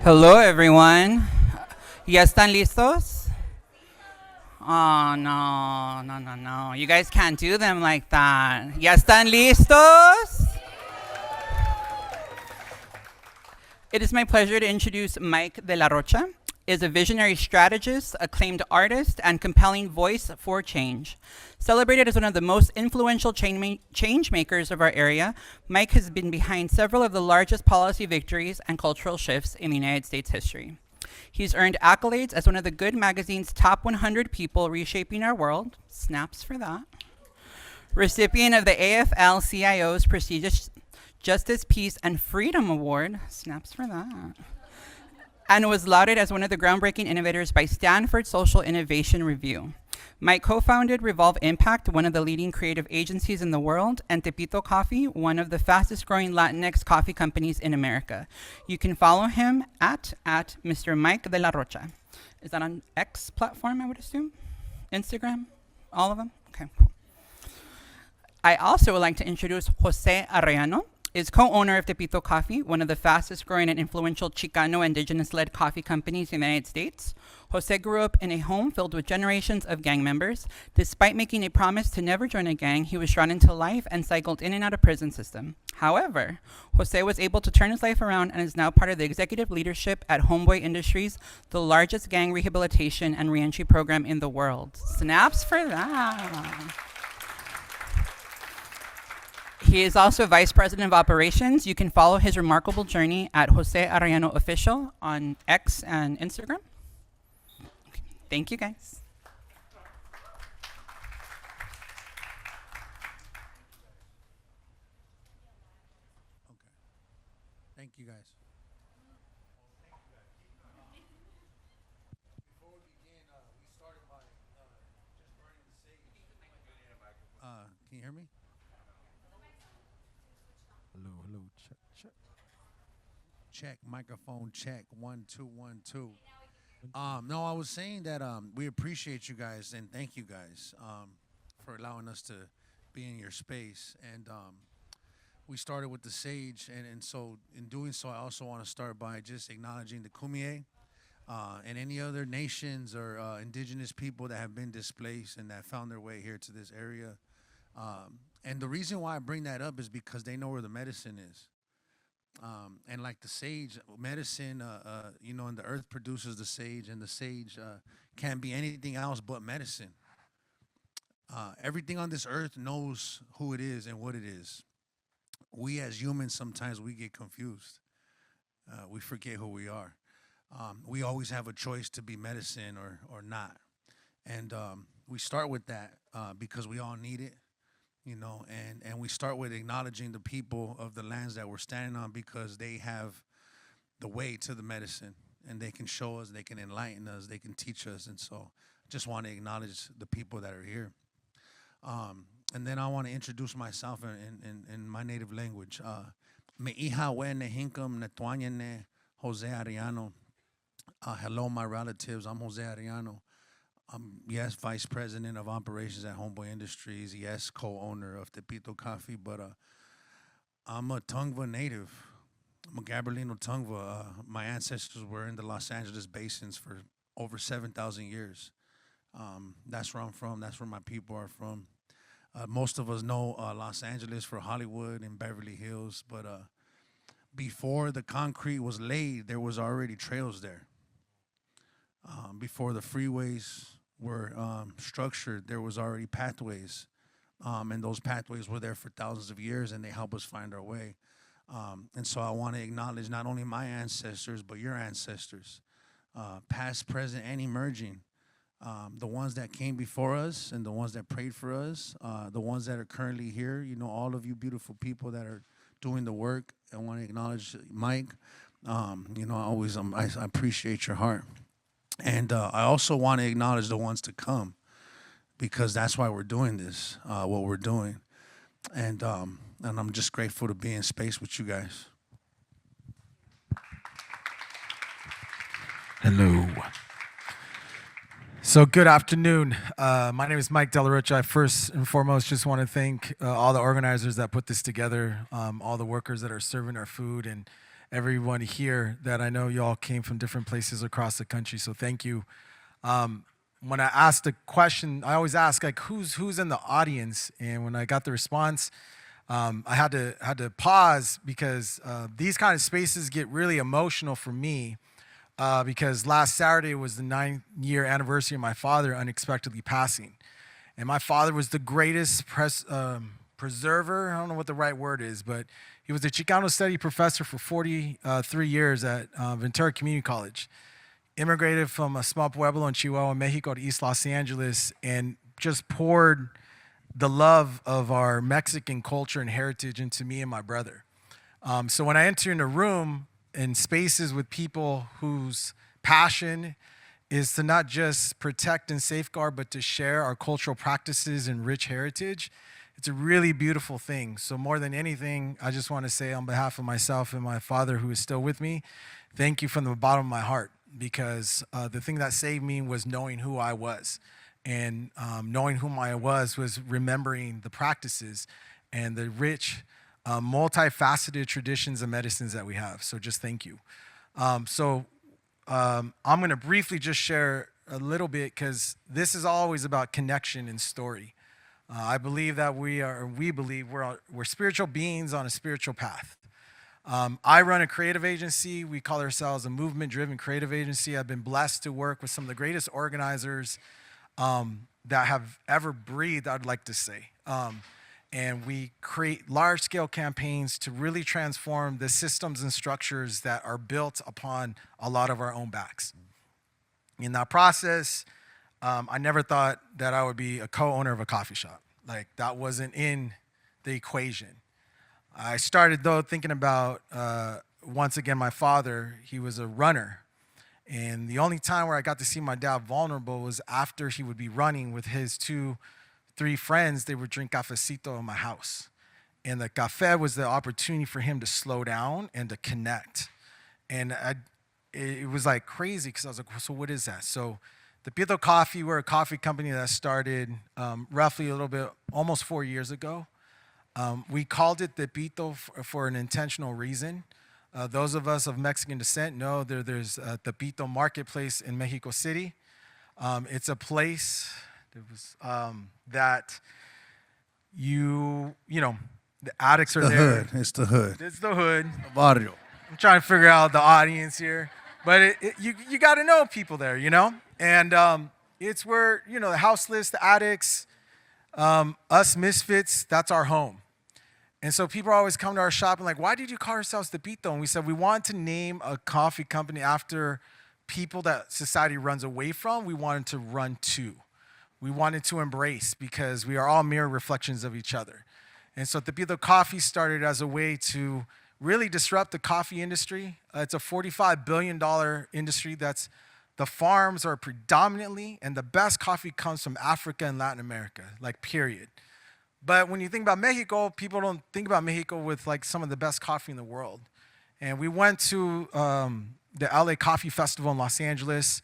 Hello, everyone. ¿Ya están listos? Oh, no, no, no, no. You guys can't do them like that. ¿Ya están listos? It is my pleasure to introduce Mike de la Rocha. Is a visionary strategist, acclaimed artist, and compelling voice for change. Celebrated as one of the most influential change makers of our area, Mike has been behind several of the largest policy victories and cultural shifts in the United States history. He's earned accolades as one of the Good Magazine's top 100 people reshaping our world. Snaps for that. Recipient of the AFL-CIO's prestigious Justice, Peace, and Freedom Award. Snaps for that. And was lauded as one of the groundbreaking innovators by Stanford Social Innovation Review. Mike co-founded Revolve Impact, one of the leading creative agencies in the world, and Tepito Coffee, one of the fastest growing Latinx coffee companies in America. You can follow him at Mr. Mike de la Rocha. Is that on X platform, I would assume? Instagram? All of them? Okay, cool. I also would like to introduce José Arellano. Is co-owner of Tepito Coffee, one of the fastest growing and influential Chicano indigenous-led coffee companies in the United States. Jose grew up in a home filled with generations of gang members. Despite making a promise to never join a gang, he was drawn into life and cycled in and out of prison system. However, Jose was able to turn his life around and is now part of the executive leadership at Homeboy Industries, the largest gang rehabilitation and reentry program in the world. Snaps for that. He is also Vice President of Operations. You can follow his remarkable journey at Jose Arellano Official on X and Instagram. Okay. Thank you, guys. Okay. Thank you, guys. Before we begin, we started by just burning the sage. Can you hear me? Hello, hello, check, check. Check, microphone check, 1 2 1 2. No, I was saying that we appreciate you guys and thank you guys for allowing us to be in your space. And we started with the sage, and so in doing so, I also want to start by just acknowledging the Kumie and any other nations or indigenous people that have been displaced and that found their way here to this area. And the reason why I bring that up is because they know where the medicine is. And like the sage, medicine, and the earth produces the sage, and the sage can't be anything else but medicine. Everything on this earth knows who it is and what it is. We as humans, sometimes we get confused. We forget who we are. We always have a choice to be medicine or not. And we start with that because we all need it. And we start with acknowledging the people of the lands that we're standing on because they have the way to the medicine, and they can show us, they can enlighten us, they can teach us. And so I just want to acknowledge the people that are here. And then I want to introduce myself in my native language. Me hija wene hinkum netuanyene Jose Arellano. Hello, my relatives. I'm Jose Arellano. Yes, Vice President of Operations at Homeboy Industries. Yes, co-owner of Tepito Coffee. But I'm a Tongva native. I'm a Gabrielino Tongva. My ancestors were in the Los Angeles basins for over 7,000 years. That's where I'm from. That's where my people are from. Most of us know Los Angeles for Hollywood and Beverly Hills. But before the concrete was laid, there was already trails there. Before the freeways were structured, there was already pathways, and those pathways were there for thousands of years, and they help us find our way. And so I want to acknowledge not only my ancestors, but your ancestors, past, present, and emerging, the ones that came before us and the ones that prayed for us, the ones that are currently here, all of you beautiful people that are doing the work. I want to acknowledge Mike. I appreciate your heart. And I also want to acknowledge the ones to come, because that's why we're doing this, what we're doing. And I'm just grateful to be in space with you guys. Hello. So good afternoon. My name is Mike de la Rocha. I first and foremost just want to thank all the organizers that put this together, all the workers that are serving our food, and everyone here that I know y'all came from different places across the country, so thank you. When I asked the question, I always ask, like, who's in the audience? And when I got the response, I had to pause because these kind of spaces get really emotional for me because last Saturday was the 9-year anniversary of my father unexpectedly passing. And my father was the greatest preserver, I don't know what the right word is, but he was a Chicano study professor for 43 years at Ventura Community College. Immigrated from a small pueblo in Chihuahua, Mexico to East Los Angeles and just poured the love of our Mexican culture and heritage into me and my brother. So when I enter in a room in spaces with people whose passion is to not just protect and safeguard, but to share our cultural practices and rich heritage, it's a really beautiful thing. So more than anything, I just want to say on behalf of myself and my father who is still with me, thank you from the bottom of my heart, because the thing that saved me was knowing who I was. And knowing whom I was remembering the practices and the rich, multifaceted traditions and medicines that we have. So just thank you. I'm going to briefly just share a little bit because this is always about connection and story. I believe that we believe we're spiritual beings on a spiritual path. I run a creative agency. We call ourselves a movement-driven creative agency. I've been blessed to work with some of the greatest organizers that have ever breathed, I'd like to say. And we create large-scale campaigns to really transform the systems and structures that are built upon a lot of our own backs. In that process, I never thought that I would be a co-owner of a coffee shop. Like, that wasn't in the equation. I started, though, thinking about, once again, my father. He was a runner. And the only time where I got to see my dad vulnerable was after he would be running with his 2-3 friends. They would drink cafecito in my house. And the cafe was the opportunity for him to slow down and to connect. And it was like crazy because I was like, so what is that? So Tepito Coffee, we're a coffee company that started roughly a little bit, almost 4 years ago. We called it Tepito for an intentional reason. Those of us of Mexican descent know there's a Tepito marketplace in Mexico City. It's a place that the addicts are there. It's the hood. It's the hood. Barrio. I'm trying to figure out the audience here. But you got to know people there, And it's where, the houseless, the addicts, us misfits, that's our home. And so people always come to our shop and like, why did you call yourselves Tepito? And we said, we wanted to name a coffee company after people that society runs away from. We wanted to run to. We wanted to embrace because we are all mirror reflections of each other. And so Tepito Coffee started as a way to really disrupt the coffee industry. It's a $45 billion industry the farms are predominantly, and the best coffee comes from Africa and Latin America, like period. But when you think about Mexico, people don't think about Mexico with like some of the best coffee in the world. And we went to the LA Coffee Festival in Los Angeles.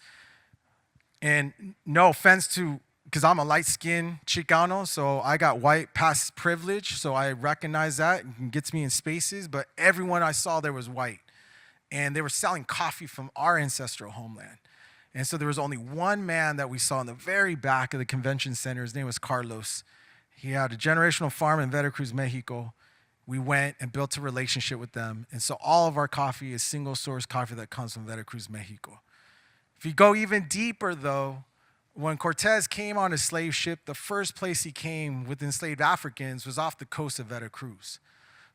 And no offense because I'm a light-skinned Chicano, so I got white past privilege, so I recognize that and gets me in spaces. But everyone I saw there was white. And they were selling coffee from our ancestral homeland. And so there was only one man that we saw in the very back of the convention center. His name was Carlos. He had a generational farm in Veracruz, Mexico. We went and built a relationship with them. And so all of our coffee is single source coffee that comes from Veracruz, Mexico. If you go even deeper, though, when Cortez came on a slave ship, the first place he came with enslaved Africans was off the coast of Veracruz.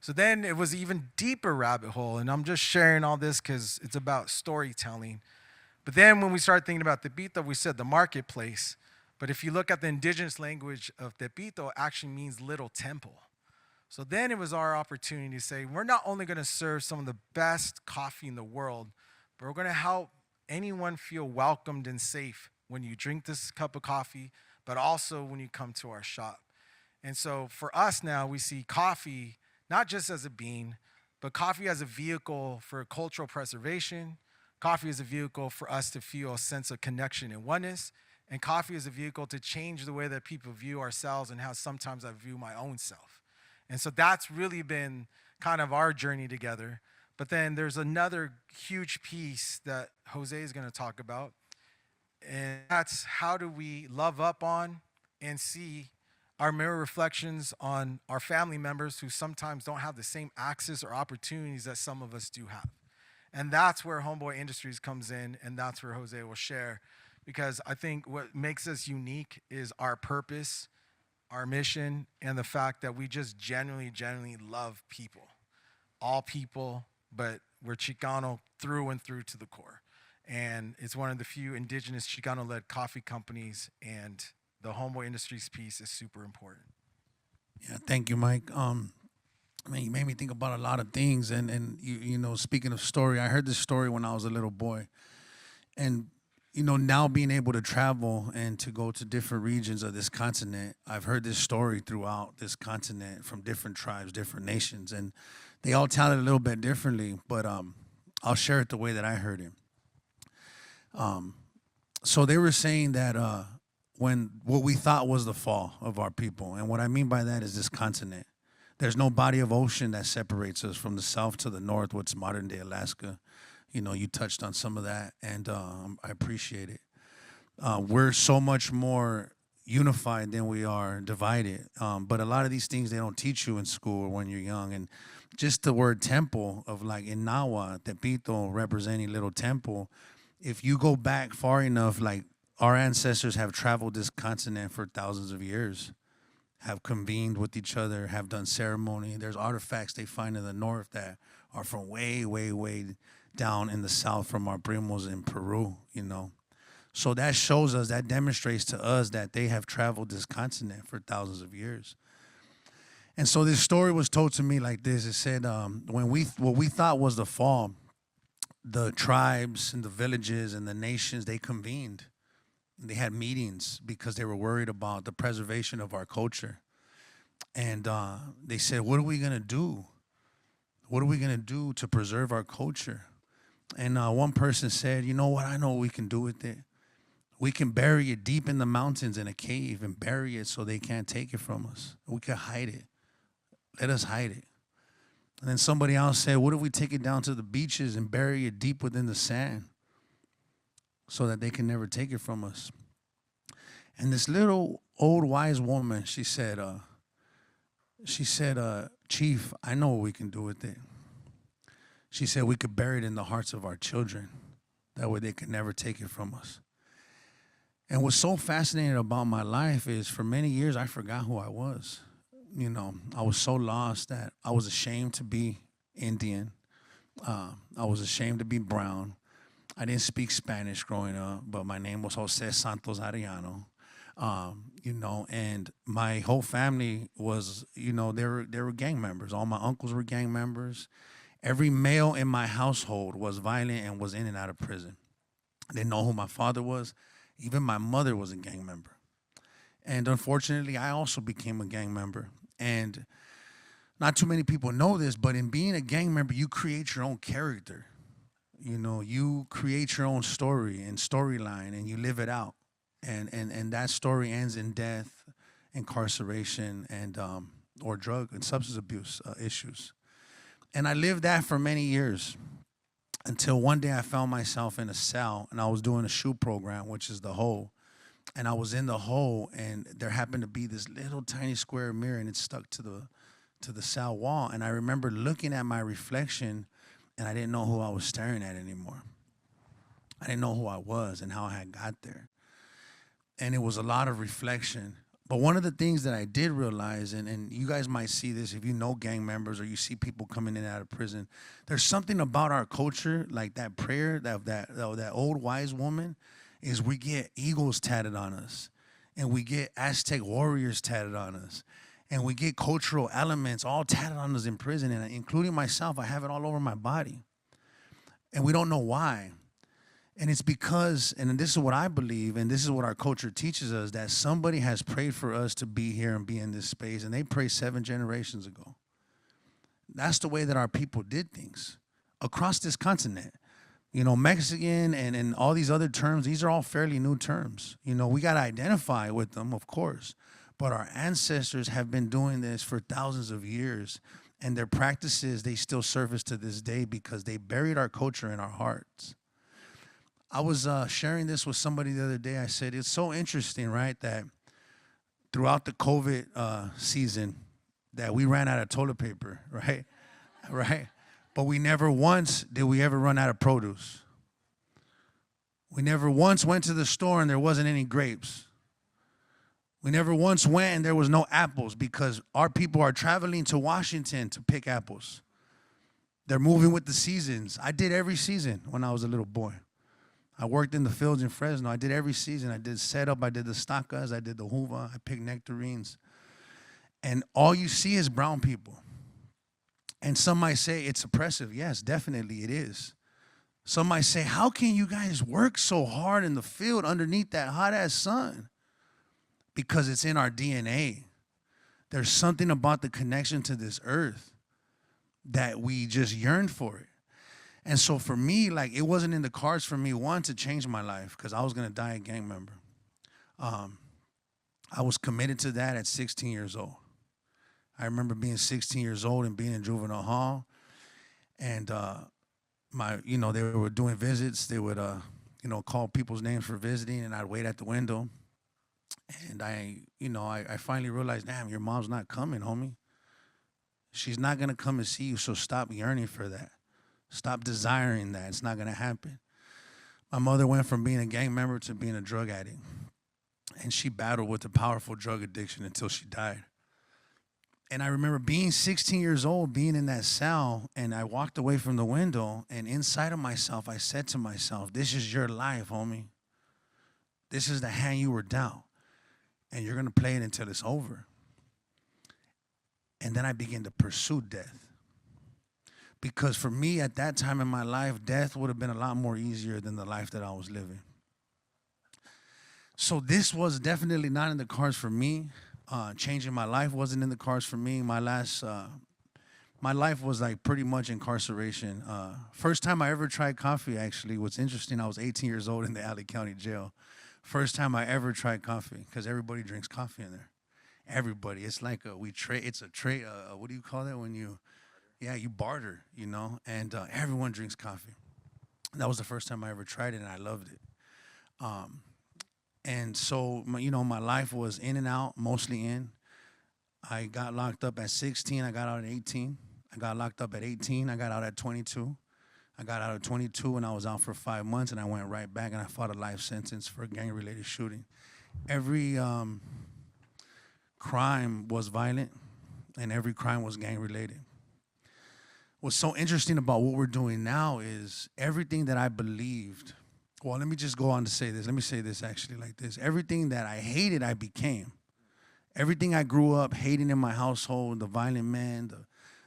So then it was an even deeper rabbit hole. And I'm just sharing all this because it's about storytelling. But then when we started thinking about Tepito, we said the marketplace. But if you look at the indigenous language of Tepito, it actually means little temple. So then it was our opportunity to say, we're not only going to serve some of the best coffee in the world, but we're going to help anyone feel welcomed and safe when you drink this cup of coffee, but also when you come to our shop. And so for us now, we see coffee not just as a bean, but coffee as a vehicle for cultural preservation. Coffee is a vehicle for us to feel a sense of connection and oneness. And coffee is a vehicle to change the way that people view ourselves and how sometimes I view my own self. And so that's really been kind of our journey together. But then there's another huge piece that Jose is going to talk about, and that's how do we love up on and see our mirror reflections on our family members who sometimes don't have the same access or opportunities that some of us do have. And that's where Homeboy Industries comes in, and that's where Jose will share. Because I think what makes us unique is our purpose, our mission, and the fact that we just genuinely love people. All people, but we're Chicano through and through to the core. And it's one of the few indigenous Chicano-led coffee companies, and the Homeboy Industries piece is super important. Yeah, thank you, Mike. I mean, you made me think about a lot of things, and you know, speaking of story, I heard this story when I was a little boy, and you know, now being able to travel and to go to different regions of this continent, I've heard this story throughout this continent from different tribes, different nations, and they all tell it a little bit differently, but I'll share it the way that I heard it. So they were saying that when what we thought was the fall of our people, and what I mean by that is this continent. There's no body of ocean that separates us from the south to the north, what's modern day Alaska. You know, you touched on some of that, and I appreciate it. We're so much more unified than we are divided. But a lot of these things they don't teach you in school when you're young. And just the word temple of like in Nahua, Tepito representing little temple, if you go back far enough, like our ancestors have traveled this continent for thousands of years, have convened with each other, have done ceremony. There's artifacts they find in the north that are from way, way, way down in the south from our primos in Peru, you know. So that shows us, that demonstrates to us that they have traveled this continent for thousands of years. And so this story was told to me like this. It said, what we thought was the fall, the tribes and the villages and the nations, they convened. They had meetings because they were worried about the preservation of our culture. And they said, what are we going to do? What are we going to do to preserve our culture? And one person said, you know what? I know what we can do with it. We can bury it deep in the mountains in a cave and bury it so they can't take it from us. We can hide it. Let us hide it. And then somebody else said, what if we take it down to the beaches and bury it deep within the sand so that they can never take it from us? And this little old wise woman, she said, Chief, I know what we can do with it. She said we could bury it in the hearts of our children. That way they could never take it from us. And what's so fascinating about my life is for many years I forgot who I was. You know, I was so lost that I was ashamed to be Indian. I was ashamed to be brown. I didn't speak Spanish growing up, but my name was José Santos Arellano. You know, and my whole family was, you know, they were gang members. All my uncles were gang members. Every male in my household was violent and was in and out of prison. I didn't know who my father was. Even my mother was a gang member. And unfortunately, I also became a gang member. And not too many people know this, but in being a gang member, you create your own character. You know, you create your own story and storyline, and you live it out. And that story ends in death, incarceration, and or drug and substance abuse issues. And I lived that for many years until one day I found myself in a cell, and I was doing a shoe program, which is the hole. And I was in the hole, and there happened to be this little tiny square mirror, and it stuck to the cell wall. And I remember looking at my reflection, and I didn't know who I was staring at anymore. I didn't know who I was and how I had got there. And it was a lot of reflection. But one of the things that I did realize, and you guys might see this if you know gang members or you see people coming in and out of prison, there's something about our culture, like that prayer, that old wise woman, is we get eagles tatted on us, and we get Aztec warriors tatted on us, and we get cultural elements all tatted on us in prison, and including myself, I have it all over my body. And we don't know why. And it's because, and this is what I believe, and this is what our culture teaches us, that somebody has prayed for us to be here and be in this space, and they prayed 7 generations ago. That's the way that our people did things across this continent. You know, Mexican and all these other terms, these are all fairly new terms. You know, we got to identify with them, of course, but our ancestors have been doing this for thousands of years, And their practices, they still surface to this day because they buried our culture in our hearts. I was sharing this with somebody the other day. I said, it's so interesting, right, that throughout the COVID season that we ran out of toilet paper, right? Right? But we never once did we ever run out of produce. We never once went to the store and there wasn't any grapes. We never once went and there was no apples because our people are traveling to Washington to pick apples. They're moving with the seasons. I did every season when I was a little boy. I worked in the fields in Fresno. I did every season. I did setup. I did the stacas. I did the juva. I picked nectarines. And all you see is brown people. And some might say it's oppressive. Yes, definitely it is. Some might say, how can you guys work so hard in the field underneath that hot-ass sun? Because it's in our DNA. There's something about the connection to this earth that we just yearn for it. And so for me, like, it wasn't in the cards for me, one, to change my life because I was going to die a gang member. I was committed to that at 16 years old. I remember being 16 years old and being in juvenile hall. And, they were doing visits. They would, call people's names for visiting, and I'd wait at the window. And I finally realized, damn, your mom's not coming, homie. She's not going to come and see you, so stop yearning for that. Stop desiring that. It's not going to happen. My mother went from being a gang member to being a drug addict. And she battled with a powerful drug addiction until she died. And I remember being 16 years old, being in that cell, and I walked away from the window, and inside of myself, I said to myself, this is your life, homie. This is the hand you were dealt, and you're going to play it until it's over. And then I began to pursue death. Because for me, at that time in my life, death would have been a lot more easier than the life that I was living. So this was definitely not in the cards for me. Changing my life wasn't in the cards for me. My life was like pretty much incarceration. First time I ever tried coffee, actually, what's interesting, I was 18 years old in the Alley County Jail. First time I ever tried coffee, because everybody drinks coffee in there. Everybody. It's like it's a trade. What do you call that when you... Yeah, you barter, and everyone drinks coffee. That was the first time I ever tried it, and I loved it. And so, my life was in and out, mostly in. I got locked up at 16. I got out at 18. I got locked up at 18. I got out at 22. I got out at 22, and I was out for 5 months, and I went right back, and I fought a life sentence for a gang-related shooting. Every crime was violent, and every crime was gang-related. What's so interesting about what we're doing now is everything that I believed. Well, let me just go on to say this. Let me say this actually like this. Everything that I hated, I became. Everything I grew up hating in my household, the violent men,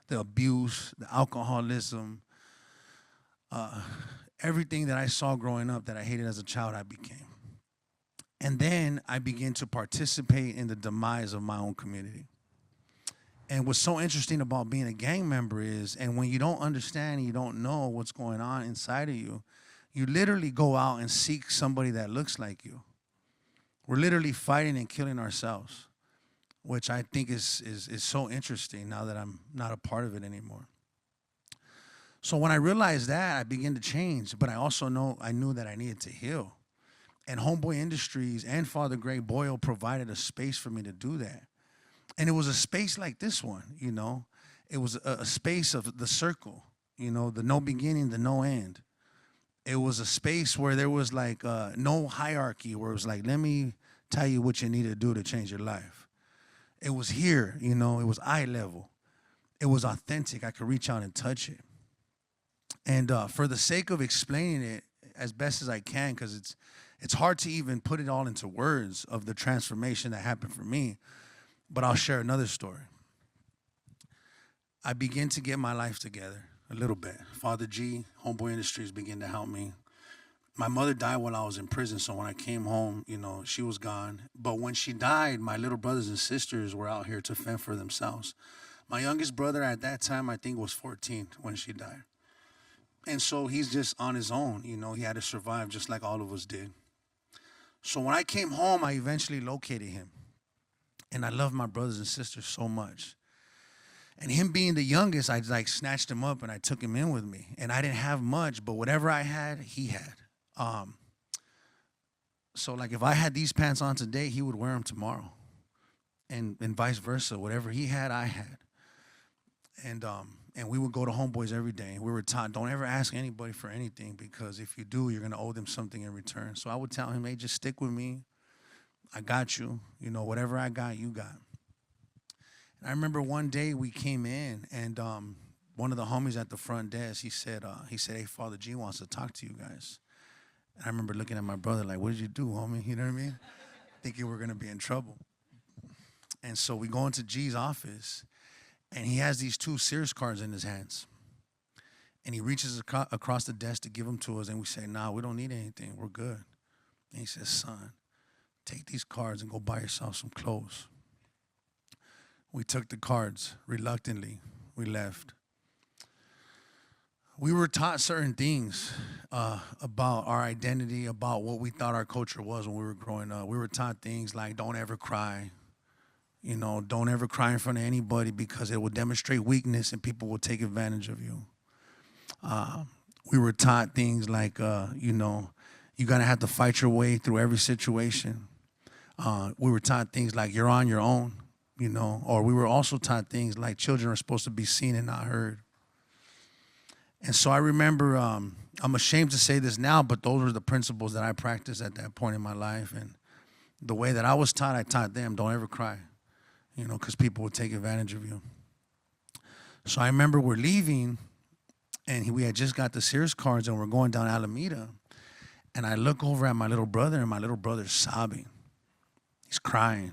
the abuse, the alcoholism, everything that I saw growing up that I hated as a child, I became. And then I began to participate in the demise of my own community. And what's so interesting about being a gang member is, and when you don't understand and you don't know what's going on inside of you, you literally go out and seek somebody that looks like you. We're literally fighting and killing ourselves, which I think is so interesting now that I'm not a part of it anymore. So when I realized that, I began to change, but I knew that I needed to heal. And Homeboy Industries and Father Greg Boyle provided a space for me to do that. And it was a space like this one, It was a space of the circle, the no beginning, the no end. It was a space where there was like no hierarchy, where it was like, let me tell you what you need to do to change your life. It was here, it was eye level. It was authentic. I could reach out and touch it. And for the sake of explaining it as best as I can, because it's hard to even put it all into words of the transformation that happened for me. But I'll share another story. I began to get my life together a little bit. Father G, Homeboy Industries began to help me. My mother died while I was in prison, so when I came home, she was gone. But when she died, my little brothers and sisters were out here to fend for themselves. My youngest brother at that time, I think, was 14 when she died. And so he's just on his own, he had to survive just like all of us did. So when I came home, I eventually located him. And I love my brothers and sisters so much. And him being the youngest, I like snatched him up and I took him in with me. And I didn't have much, but whatever I had, he had. So like if I had these pants on today, he would wear them tomorrow. And vice versa. Whatever he had, I had. And we would go to Homeboys every day. We were taught, don't ever ask anybody for anything, because if you do, you're going to owe them something in return. So I would tell him, hey, just stick with me. I got you. You know, whatever I got, you got. And I remember one day we came in, and one of the homies at the front desk, he said, hey, Father G wants to talk to you guys. And I remember looking at my brother like, what did you do, homie? You know what I mean? Thinking we're going to be in trouble. And so we go into G's office, and he has these 2 Sears cards in his hands. And he reaches across the desk to give them to us, and we say, nah, we don't need anything. We're good. And he says, son, take these cards and go buy yourself some clothes. We took the cards reluctantly. We left. We were taught certain things about our identity, about what we thought our culture was when we were growing up. We were taught things like don't ever cry. You know, don't ever cry in front of anybody because it will demonstrate weakness and people will take advantage of you. We were taught things like, you know, you're going to have to fight your way through every situation. We were taught things like you're on your own. You know, or we were also taught things like children are supposed to be seen and not heard. And so I remember, I'm ashamed to say this now, but those were the principles that I practiced at that point in my life. And the way that I was taught, I taught them, don't ever cry, you know, because people will take advantage of you. So I remember we're leaving, and we had just got the Sears cards, and we're going down Alameda. And I look over at my little brother, and my little brother's sobbing. He's crying.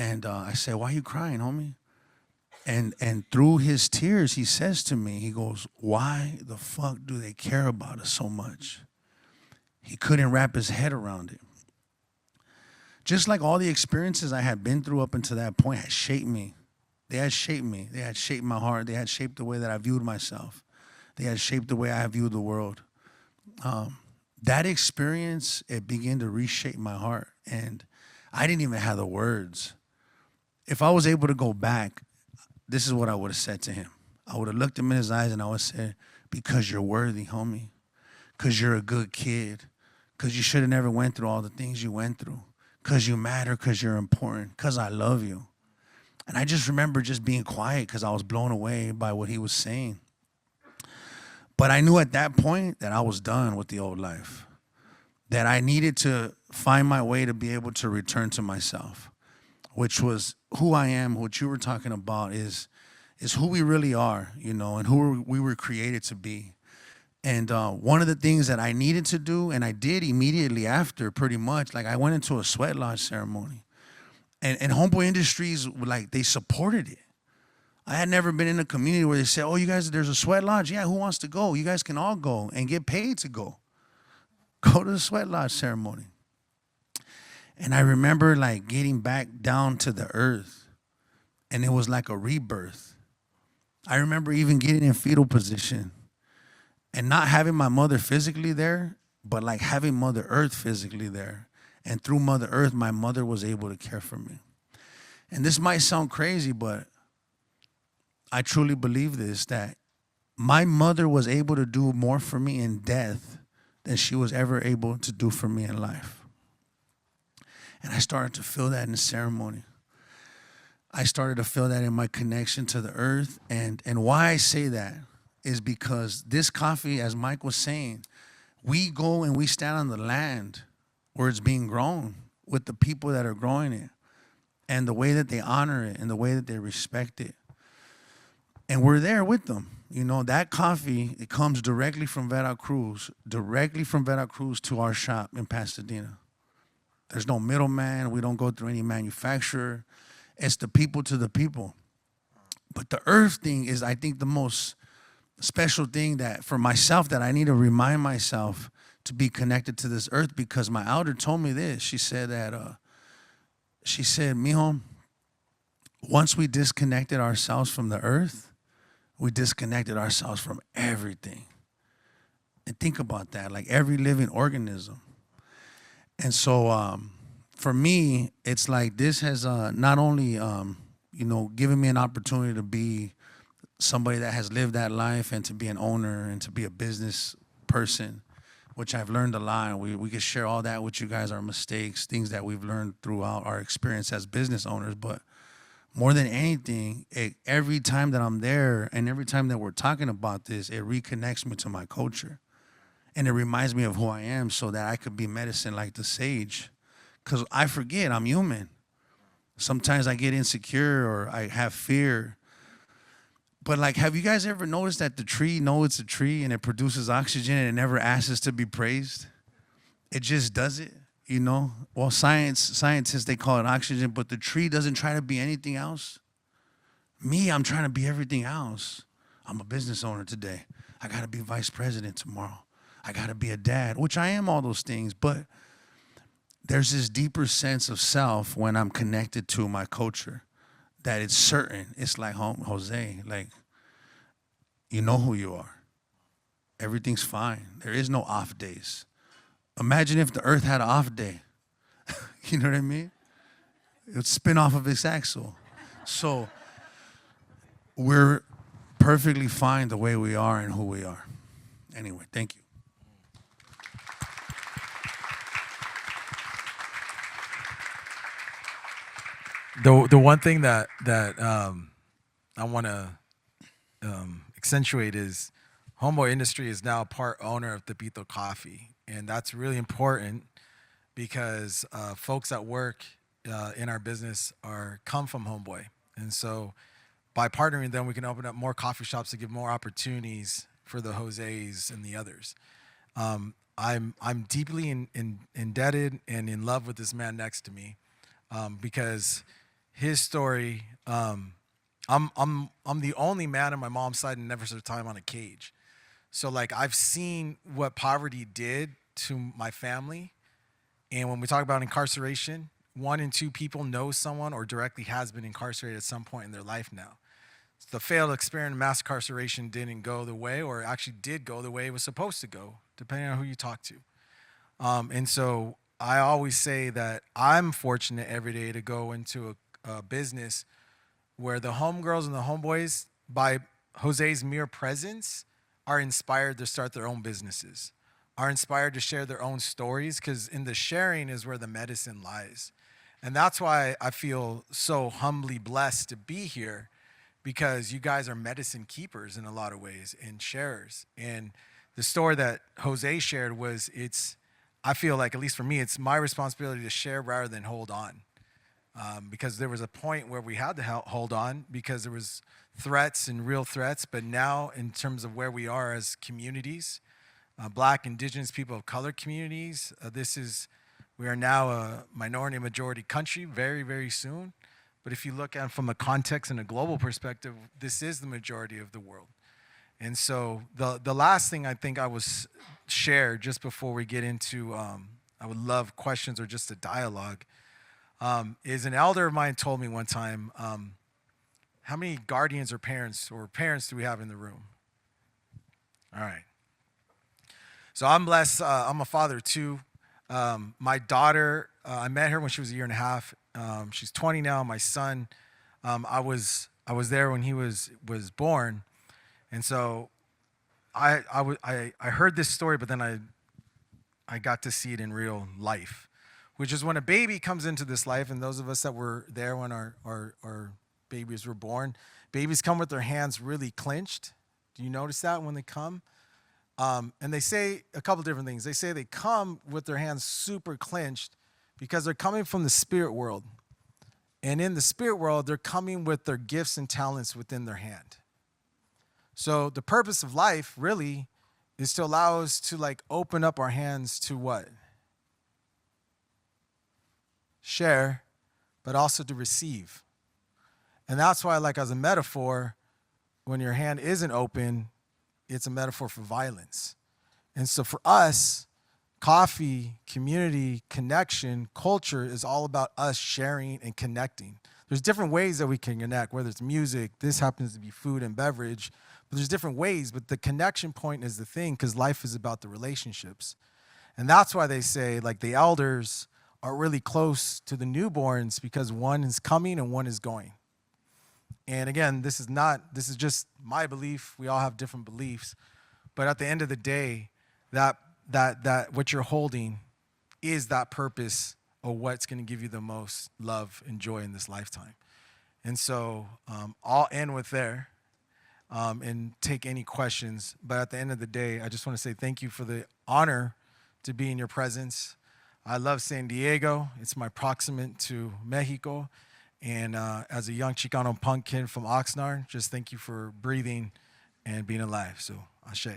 And I said, why are you crying, homie? And through his tears, he says to me, he goes, why the fuck do they care about us so much? He couldn't wrap his head around it. Just like all the experiences I had been through up until that point had shaped me. They had shaped me. They had shaped my heart. They had shaped the way that I viewed myself. They had shaped the way I viewed the world. That experience, it began to reshape my heart. And I didn't even have the words. If I was able to go back, this is what I would have said to him. I would have looked him in his eyes and I would have said, because you're worthy, homie. Because you're a good kid. Because you should have never went through all the things you went through. Because you matter, because you're important. Because I love you. And I just remember just being quiet because I was blown away by what he was saying. But I knew at that point that I was done with the old life. That I needed to find my way to be able to return to myself. Which was who I am, what you were talking about is who we really are, you know, and who we were created to be. And one of the things that I needed to do, and I did immediately after, pretty much, like I went into a sweat lodge ceremony. And Homeboy Industries, like, they supported it. I had never been in a community where they said, oh, you guys, there's a sweat lodge. Yeah, who wants to go? You guys can all go and get paid to go. Go to the sweat lodge ceremony. And I remember like getting back down to the earth, and it was like a rebirth. I remember even getting in fetal position and not having my mother physically there, but like having Mother Earth physically there. And through Mother Earth, my mother was able to care for me. And this might sound crazy, but I truly believe this, that my mother was able to do more for me in death than she was ever able to do for me in life. And I started to feel that in the ceremony. I started to feel that in my connection to the earth. And why I say that is because this coffee, as Mike was saying, we go and we stand on the land where it's being grown with the people that are growing it and the way that they honor it and the way that they respect it. And we're there with them. You know, that coffee, it comes directly from Veracruz to our shop in Pasadena. There's no middleman. We don't go through any manufacturer. It's the people to the people. But the earth thing is, I think, the most special thing that for myself that I need to remind myself to be connected to this earth, because my elder told me this. She said, mijo, once we disconnected ourselves from the earth, we disconnected ourselves from everything. And think about that, like every living organism. And so for me, it's like this has not only, giving me an opportunity to be somebody that has lived that life and to be an owner and to be a business person, which I've learned a lot. We can share all that with you guys, our mistakes, things that we've learned throughout our experience as business owners. But more than anything, every time that I'm there and every time that we're talking about this, it reconnects me to my culture. And it reminds me of who I am so that I could be medicine like the sage. Because I forget, I'm human. Sometimes I get insecure or I have fear. But like, have you guys ever noticed that the tree knows it's a tree and it produces oxygen and it never asks us to be praised? It just does it, Well, scientists, they call it oxygen, but the tree doesn't try to be anything else. Me, I'm trying to be everything else. I'm a business owner today. I got to be vice president tomorrow. I got to be a dad, which I am all those things. But there's this deeper sense of self when I'm connected to my culture. That it's certain. It's like Jose, like, you know who you are. Everything's fine. There is no off days. Imagine if the earth had an off day. You know what I mean? It would spin off of its axle. So we're perfectly fine the way we are and who we are. Anyway, thank you. The one thing that I want to accentuate is Homeboy Industry is now part owner of Tepito Coffee, and that's really important because folks that work in our business come from Homeboy, and so by partnering with them, we can open up more coffee shops to give more opportunities for the Jose's and the others. I'm deeply indebted and in love with this man next to me because his story. I'm the only man on my mom's side and never served time on a cage. So like I've seen what poverty did to my family. And when we talk about incarceration, 1 in 2 people know someone or directly has been incarcerated at some point in their life now. So the failed experiment of mass incarceration didn't go the way, or actually did go the way it was supposed to go, depending on who you talk to. And so I always say that I'm fortunate every day to go into a business where the homegirls and the homeboys, by Jose's mere presence, are inspired to start their own businesses, are inspired to share their own stories, because in the sharing is where the medicine lies. And that's why I feel so humbly blessed to be here, because you guys are medicine keepers in a lot of ways and sharers. And the story that Jose shared was, I feel like, at least for me, it's my responsibility to share rather than hold on. Because there was a point where we had to hold on because there was threats and real threats. But now, in terms of where we are as communities, Black, Indigenous, people of color communities, we are now a minority majority country very, very soon. But if you look at it from a context and a global perspective, this is the majority of the world. And so the last thing I think I was share just before we get into, I would love questions or just a dialogue, is an elder of mine told me one time, how many guardians or parents do we have in the room? All right. So I'm blessed. I'm a father too. My daughter, I met her when she was 1.5 years. She's 20 now. My son, I was there when he was born, and so I heard this story, but then I got to see it in real life, which is when a baby comes into this life, and those of us that were there when our babies were born, babies come with their hands really clenched. Do you notice that when they come? And they say a couple different things. They say they come with their hands super clenched because they're coming from the spirit world. And in the spirit world, they're coming with their gifts and talents within their hand. So the purpose of life really is to allow us to like open up our hands to what? Share, but also to receive. And that's why, like as a metaphor, when your hand isn't open, it's a metaphor for violence. And so for us, coffee, community, connection, culture is all about us sharing and connecting. There's different ways that we can connect, whether it's music, this happens to be food and beverage, but there's different ways, but the connection point is the thing, because life is about the relationships. And that's why they say, like, the elders are really close to the newborns, because one is coming and one is going. And again, this is just my belief. We all have different beliefs. But at the end of the day, that what you're holding is that purpose of what's going to give you the most love and joy in this lifetime. And so I'll end with there and take any questions. But at the end of the day, I just want to say thank you for the honor to be in your presence. I love San Diego. It's my proximate to Mexico. And as a young Chicano punk kid from Oxnard, just thank you for breathing and being alive. So, ashe.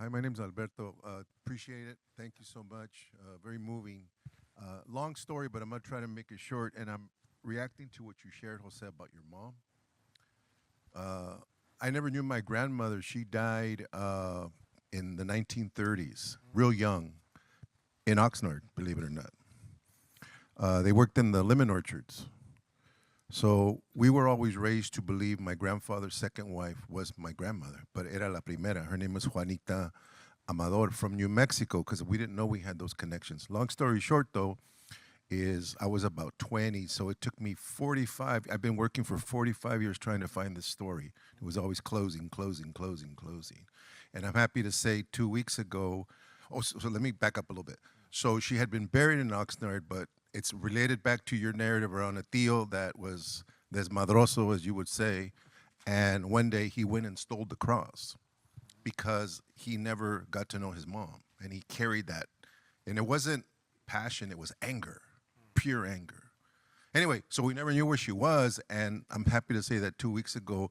Hi, my name's Alberto. Appreciate it. Thank you so much. Very moving. Long story, but I'm going to try to make it short. And I'm reacting to what you shared, Jose, about your mom. I never knew my grandmother. She died in the 1930s, real young, in Oxnard, believe it or not. They worked in the lemon orchards. So we were always raised to believe my grandfather's second wife was my grandmother, but era la primera. Her name was Juanita Amador from New Mexico, because we didn't know we had those connections. Long story short, though, is I was about 20, so it took me 45. I've been working for 45 years trying to find this story. It was always closing. And I'm happy to say 2 weeks ago, so let me back up a little bit. So she had been buried in Oxnard, but it's related back to your narrative around a tío that was desmadroso, as you would say, and one day he went and stole the cross because he never got to know his mom, and he carried that. And it wasn't passion, it was anger, pure anger. Anyway, so we never knew where she was, and I'm happy to say that 2 weeks ago,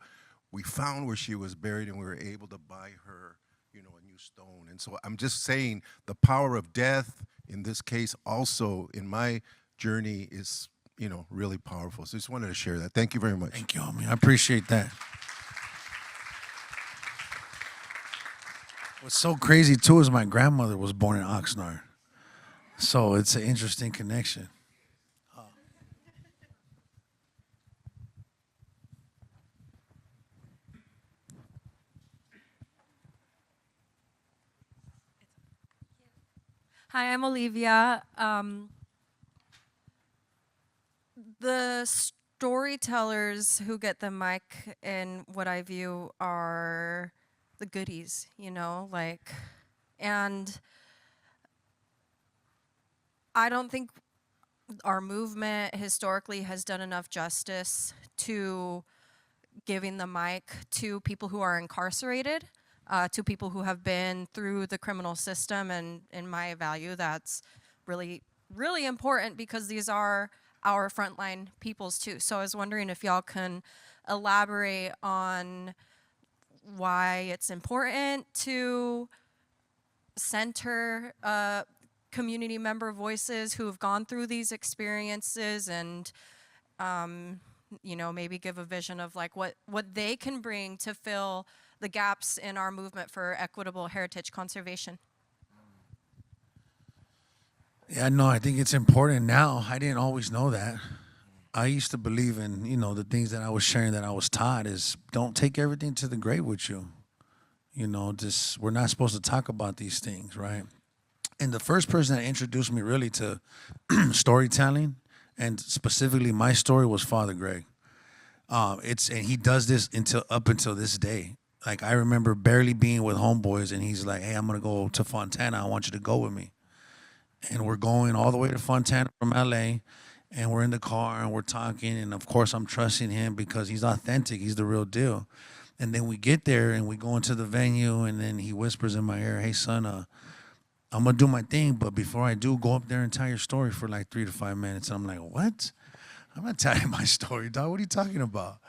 we found where she was buried, and we were able to buy her, a new stone. And so I'm just saying the power of death, in this case, also in my journey is, really powerful. So I just wanted to share that. Thank you very much. Thank you, homie. I appreciate that. What's so crazy, too, is my grandmother was born in Oxnard. So it's an interesting connection. Hi, I'm Olivia. The storytellers who get the mic in what I view are the goodies, and I don't think our movement historically has done enough justice to giving the mic to people who are incarcerated, to people who have been through the criminal system, and in my value, that's really, really important because these are our frontline peoples too. So I was wondering if y'all can elaborate on why it's important to center community member voices who have gone through these experiences, and maybe give a vision of like what they can bring to fill the gaps in our movement for equitable heritage conservation. Yeah, no, I think it's important now. I didn't always know that. I used to believe in, the things that I was sharing that I was taught is don't take everything to the grave with you. We're not supposed to talk about these things, right? And the first person that introduced me really to storytelling, and specifically my story, was Father Greg. And he does this up until this day. Like, I remember barely being with homeboys, and he's like, hey, I'm going to go to Fontana. I want you to go with me. And we're going all the way to Fontana from LA, and we're in the car, and we're talking, and of course I'm trusting him because he's authentic. He's the real deal. And then we get there, and we go into the venue, and then he whispers in my ear, hey, son, I'm going to do my thing, but before I do, go up there and tell your story for like 3 to 5 minutes. And I'm like, what? I'm not telling my story, dog. What are you talking about?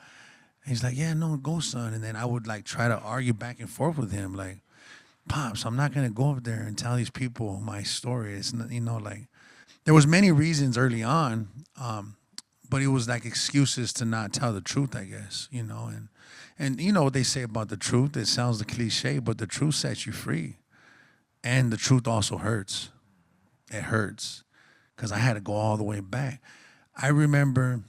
And he's like, yeah, no, go, son. And then I would like try to argue back and forth with him, like, Pops, I'm not going to go up there and tell these people my story. It's not, there was many reasons early on, but it was like excuses to not tell the truth, I guess, you know. And you know what they say about the truth? It sounds the cliche, but the truth sets you free. And the truth also hurts. It hurts because I had to go all the way back. I remember,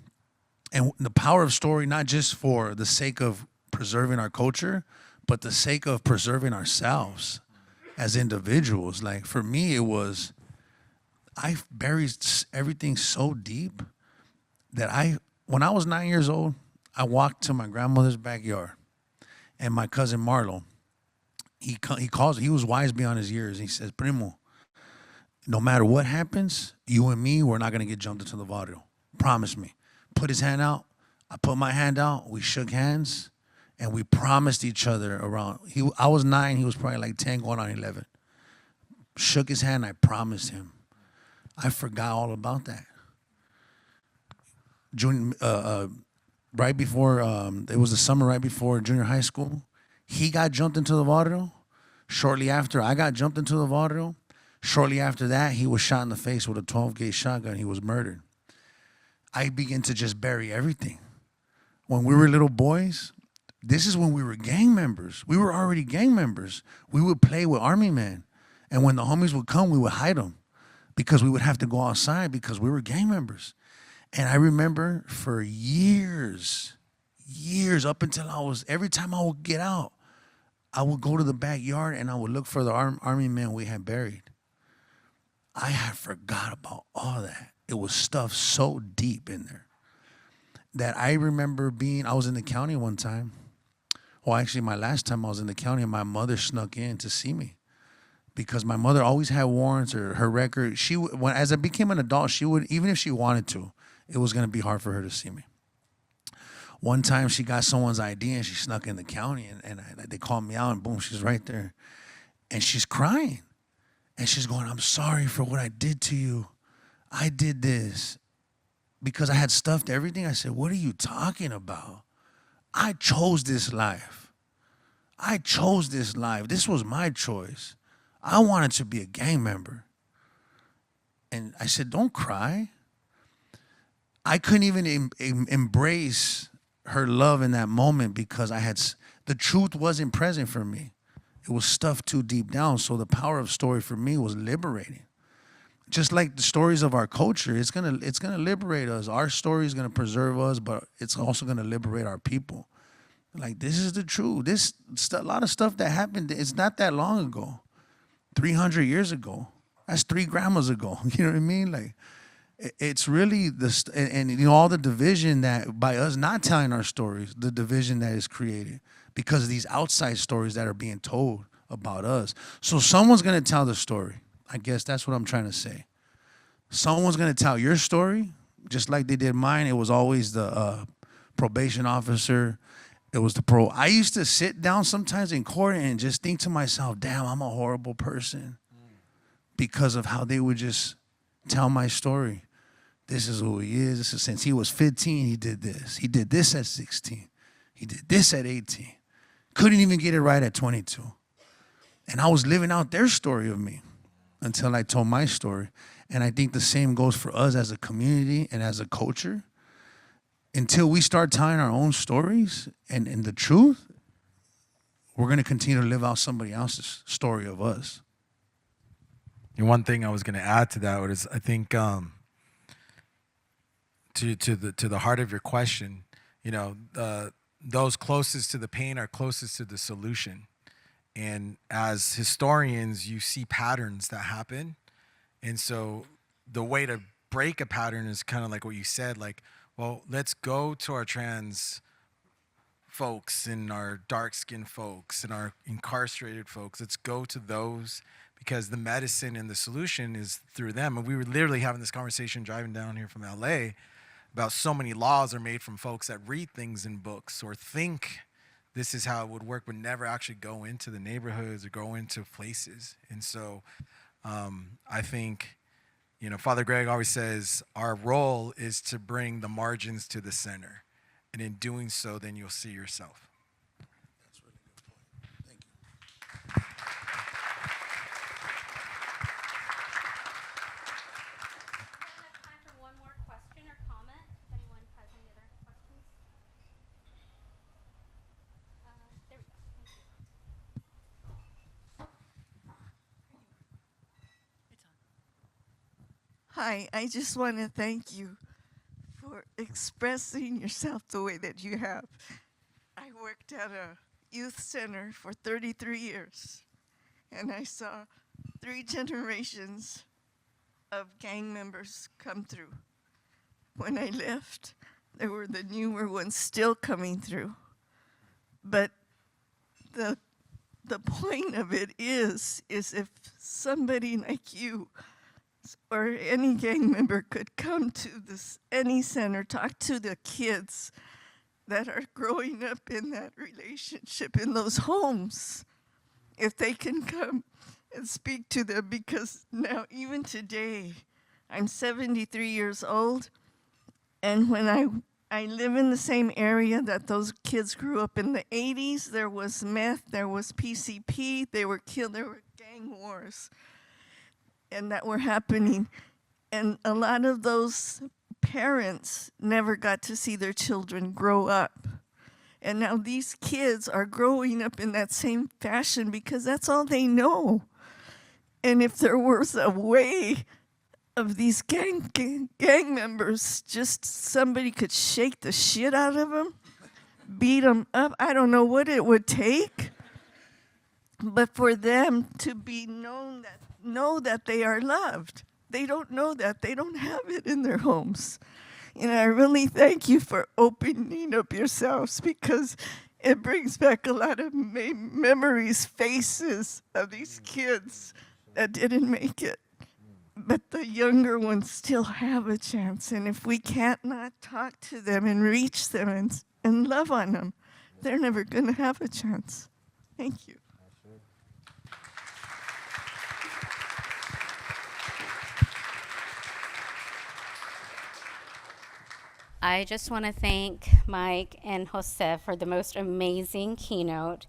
and the power of story, not just for the sake of preserving our culture, but the sake of preserving ourselves as individuals. Like for me, it was, I buried everything so deep that when I was 9 years old, I walked to my grandmother's backyard, and my cousin Marlo, he was wise beyond his years. He says, Primo, no matter what happens, you and me, we're not going to get jumped into the barrio. Promise me. Put his hand out. I put my hand out. We shook hands, and we promised each other around. I was 9. He was probably like 10 going on 11. Shook his hand. I promised him. I forgot all about that. Right before, it was the summer right before junior high school, he got jumped into the barrio. Shortly after, I got jumped into the barrio. Shortly after that, he was shot in the face with a 12-gauge shotgun. He was murdered. I began to just bury everything. When we were little boys, this is when we were gang members. We were already gang members. We would play with army men. And when the homies would come, we would hide them because we would have to go outside because we were gang members. And I remember for years, up until every time I would get out, I would go to the backyard and I would look for the army men we had buried. I had forgot about all that. It was stuff so deep in there that I remember I was in the county one time. Well, actually, my last time I was in the county, my mother snuck in to see me because my mother always had warrants or her record. As I became an adult, she would, even if she wanted to, it was going to be hard for her to see me. One time she got someone's ID and she snuck in the county and they called me out and boom, she's right there. And she's crying. And she's going, I'm sorry for what I did to you. I did this because I had stuffed everything. I said, what are you talking about? I chose this life. I chose this life. This was my choice. I wanted to be a gang member. And I said, don't cry. I couldn't even embrace her love in that moment because the truth wasn't present for me. It was stuffed too deep down. So the power of story for me was liberating. Just like the stories of our culture, it's gonna liberate us. Our story is gonna preserve us, but it's also gonna liberate our people. Like, this is the truth. A lot of stuff that happened, it's not that long ago. 300 years ago. That's 3 grandmas ago. You know what I mean? Like, it's really and you know, all the division that by us not telling our stories, the division that is created because of these outside stories that are being told about us. So someone's going to tell the story. I guess that's what I'm trying to say. Someone's going to tell your story, just like they did mine. It was always the probation officer. It was the pro. I used to sit down sometimes in court and just think to myself, damn, I'm a horrible person because of how they would just tell my story. This is who he is. This is since he was 15, he did this. He did this at 16. He did this at 18. Couldn't even get it right at 22. And I was living out their story of me until I told my story. And I think the same goes for us as a community and as a culture. Until we start telling our own stories and the truth, we're going to continue to live out somebody else's story of us. And one thing I was going to add to that is I think to the heart of your question, you know, those closest to the pain are closest to the solution. And as historians, you see patterns that happen. And so the way to break a pattern is kind of like what you said, like, well, let's go to our trans folks and our dark-skinned folks and our incarcerated folks. Let's go to those because the medicine and the solution is through them. And we were literally having this conversation driving down here from LA about so many laws are made from folks that read things in books or think this is how it would work, but never actually go into the neighborhoods or go into places. And so I think, you know, Father Greg always says our role is to bring the margins to the center. And in doing so, then you'll see yourself. That's a really good point. Thank you. Hi, I just want to thank you for expressing yourself the way that you have. I worked at a youth center for 33 years, and I saw 3 generations of gang members come through. When I left, there were the newer ones still coming through. But the point of it is if somebody like you or any gang member could come to any center, talk to the kids that are growing up in that relationship in those homes, if they can come and speak to them, because now even today, I'm 73 years old, and when I live in the same area that those kids grew up in the 80s, there was meth, there was PCP, they were killed, there were gang wars and that were happening. And a lot of those parents never got to see their children grow up. And now these kids are growing up in that same fashion because that's all they know. And if there was a way of these gang members, just somebody could shake the shit out of them, beat them up, I don't know what it would take, but for them to be know that they are loved. They don't know that. They don't have it in their homes. And I really thank you for opening up yourselves, because it brings back a lot of memories, faces of these kids that didn't make it. But the younger ones still have a chance. And if we can't not talk to them and reach them and love on them, they're never going to have a chance. Thank you. I just want to thank Mike and Jose for the most amazing keynote.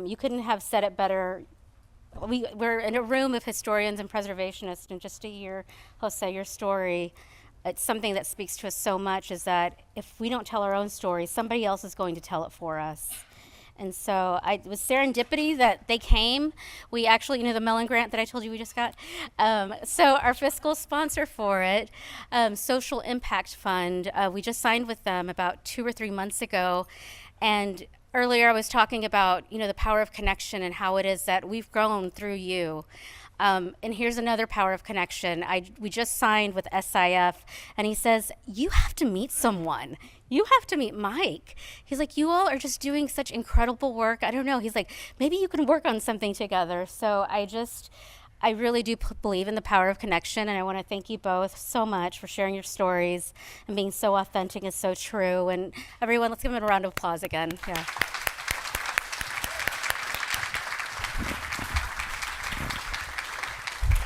You couldn't have said it better. We're in a room of historians and preservationists, and just to hear, Jose, your story, it's something that speaks to us so much, is that if we don't tell our own story, somebody else is going to tell it for us. And so it was serendipity that they came. We actually, the Mellon grant that I told you we just got. So our fiscal sponsor for it, Social Impact Fund, we just signed with them about 2 or 3 months ago. And earlier I was talking about, the power of connection and how it is that we've grown through you. And here's another power of connection. We just signed with SIF, and he says, you have to meet someone. You have to meet Mike. He's like, you all are just doing such incredible work. I don't know. He's like, maybe you can work on something together. So I really do believe in the power of connection, and I want to thank you both so much for sharing your stories and being so authentic and so true. And everyone, let's give them a round of applause again. Yeah.